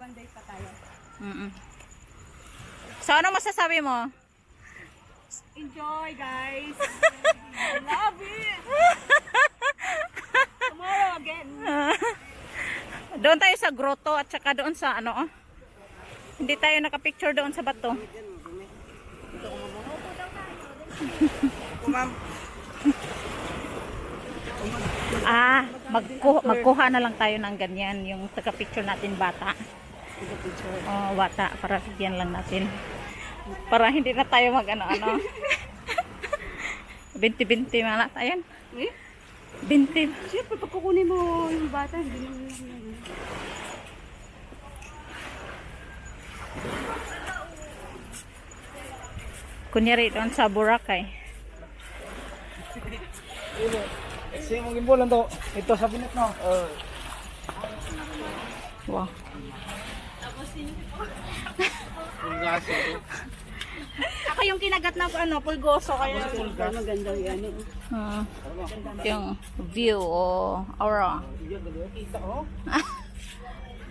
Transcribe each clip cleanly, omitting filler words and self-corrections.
Monday pa tayo. So, ano masasabi mo? Enjoy, guys. I love it. Tomorrow again. Doon tayo sa grotto at saka doon sa ano, oh. Hindi tayo nakapicture doon sa bato. Magkuha na lang tayo ng ganyan, yung taga-picture natin bata. Oh, bata, para bigyan lang natin. Para hindi na tayo mag-ano-ano. 20-20 mga ayan. 20. Siyempre, pag kukunin mo yung bata, hindi mo Kunyari doon sa Boracay. Sige, mong imbulan to. Ito sa pinit no. Wow. Ako yung kinagat na pulgoso, kaya maganda yan. Yung view o aura.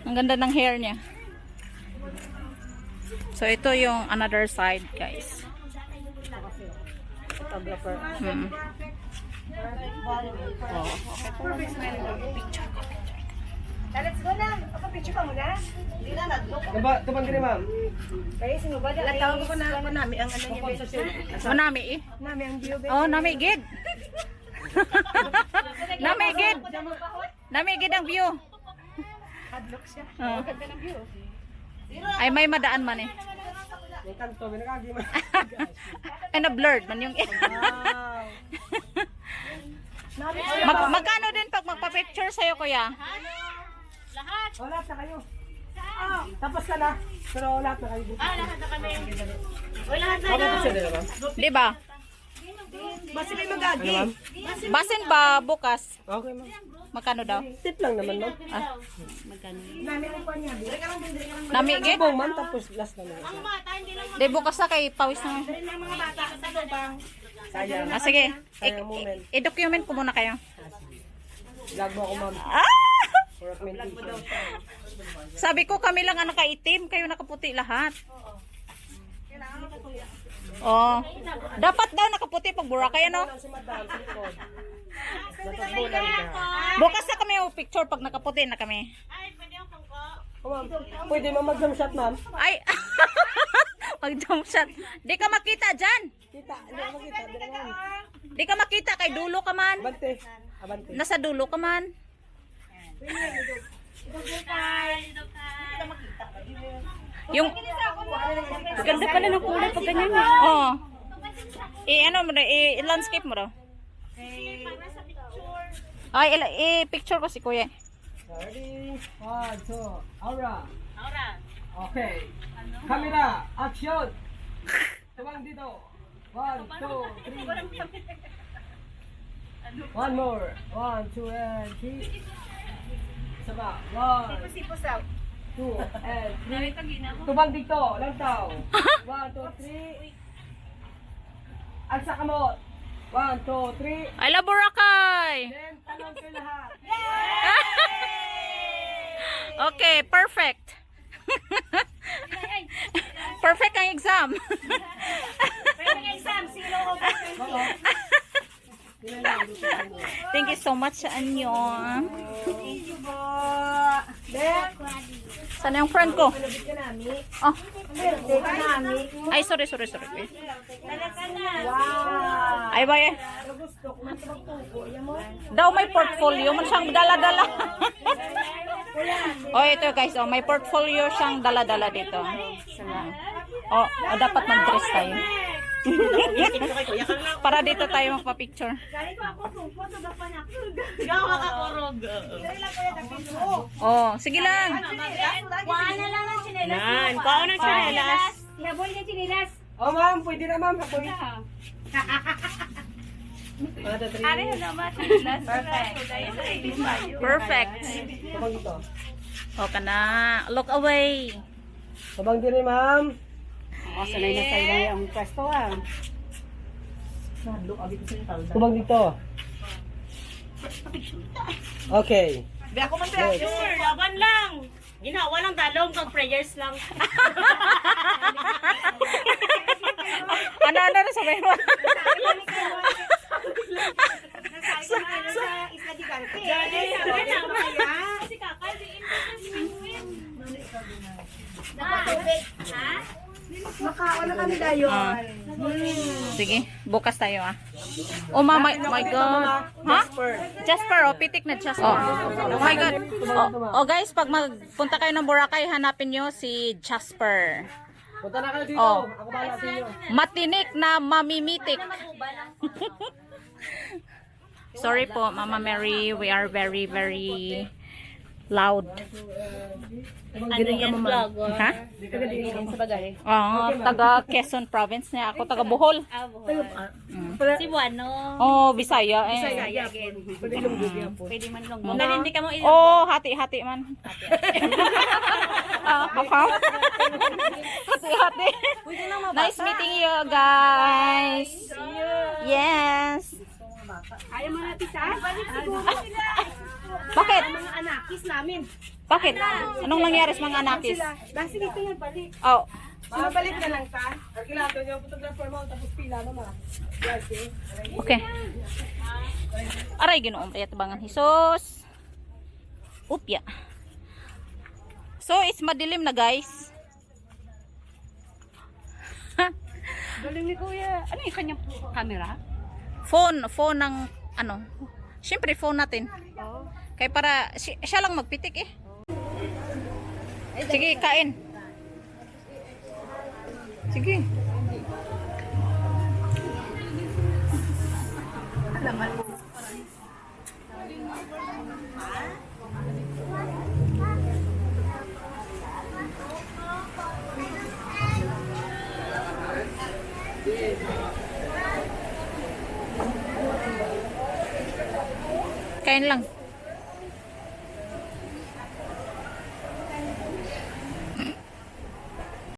Ang ganda ng hair niya. So ito yung another side, guys. Photographer. Let's go na. Picture ka muna. Hindi na nag-look. Tabang din ma'am. Kaya sino ba? Tawag ko na nami ang ano niya. Nami eh. Nami ang view. Oh, nami gid. Nami gid. Nami gid ang view. Hadlock siya. Oh. Ganda ng view. Ay may madaan man eh. May kanto, may nakagi man. Ay na blurred man yung magkano din pag magpa-picture sa'yo, kuya? Oh, lahat na kayo. Tapos ka na. Pero lahat na kayo. Lahat na kami. Lahat na. Di ba? Basta may magagi. Basin ba bukas? Okay ma'am. Magkano daw? Tip lang naman ma'am. Nami ang pa niya. Nami gid? Bong ma'am, tapos last na lang. Di bukas na kay pawis na. Ng mga bata sa lubang. Sayang. Sige. Sayang moment. I-document ko muna kayo. Vlog mo ako ma'am. For documentation. Sabi ko kami lang ang nakaitim, kayo nakaputi lahat. Oh. Dapat daw nakaputi pag Boracay ano? Si madam, sa likod. Dapat bulan ka. Bukas na kami yung picture pag nakaputi na kami. Oh, ma'am. Pwede mo mag-jump shot ma'am. Ay. Pag jump shot. Di ka makita dyan. Kita, hindi ako makita. Hindi naman. Di ka makita kay dulo ka man. Abante. Abante. Nasa dulo ka man. Yung Ganda pala ng kulay pag ganyan. oh. Ano mo daw, i-landscape mo daw. Ay, i-picture ko si kuya. Ready? 1, 2, aura. Aura. Okay. Camera, action. Tabang dito. 1, 2, 3. One more. 1, 2, and 3. Sama. 1, Sipos out. 2, and 3. Tubang dito. Lantaw. 1, 2, 3. Agsa kamot. 1, 2, 3. I love Boracay. Then, talong kayo lahat. Okay, perfect. Perfect ang exam. Thank you so much sa inyo. Thank you po. Sana yung friend ko? Oh. Birthday ka namin. Ay, sorry. Wow. Ay, ba eh. Gusto ko man sa magtugo. Yan mo. Daw may portfolio. Man siyang dala-dala. Oh, ito guys. Oh, may portfolio siyang dala-dala dito. Oh, dapat mag-dress tayo. Para dito tayo magpa-picture. Kaya ko ako kung photo ba pa na. Ikaw makakurog. Kaya lang kaya tapos. Oh, sige lang. Kuhaan na lang ng chinelas. Nan, kuhaan ng tsinelas. Ihaboy na chinelas. Oh, ma'am. Pwede na, ma'am. Hapoy. Ano yun naman? Chinelas. Perfect. Tabang dito. O ka na. Look away. Tabang din ma'am. Sanay na sa'yo lang yung pwesto ah. Tubang dito. Okay. Sure, laban lang. Ginawa lang dalong kag prayers lang. Ano rin sabihin mo? Kasi kakay di Makaon na kami dayon. Sige, bukas tayo ah. Oh my God. Ha? Jasper, oh, pitik na Jasper. Oh my God. Oh guys, pag magpunta kayo ng Boracay, hanapin nyo si Jasper. Punta na kayo dito. Oh. Ako bahala sa inyo. Matinik na mamimitik. Sorry po, Mama Mary, we are very, very loud. ano yan vlog. Ha? Sa bagay. Oh, taga Quezon Province niya. Ako taga Bohol. Si Buano. Oh, Bisaya eh. Pwede man long. Dahil hindi ka mo Oh, hati-hati man. Kakao. Hati-hati. Nice meeting you guys. Yes. Ayaw mo natin sa? Bakit? Mga anakis namin. Bakit? Anong nangyari sa mga anakis? Basta dito yan, balik. Oh, Balik na lang ka. Kailangan nyo photographer mo tapos pila mo ma. okay. Aray, ginoong payat bangan Hisos. Upya. So, it's madilim na guys. Galing ni Kuya. Ano yung kanyang camera? Phone ng ano. Siyempre phone natin. Kaya para siya lang magpitik eh. Sige, kain. Sige. Kain lang.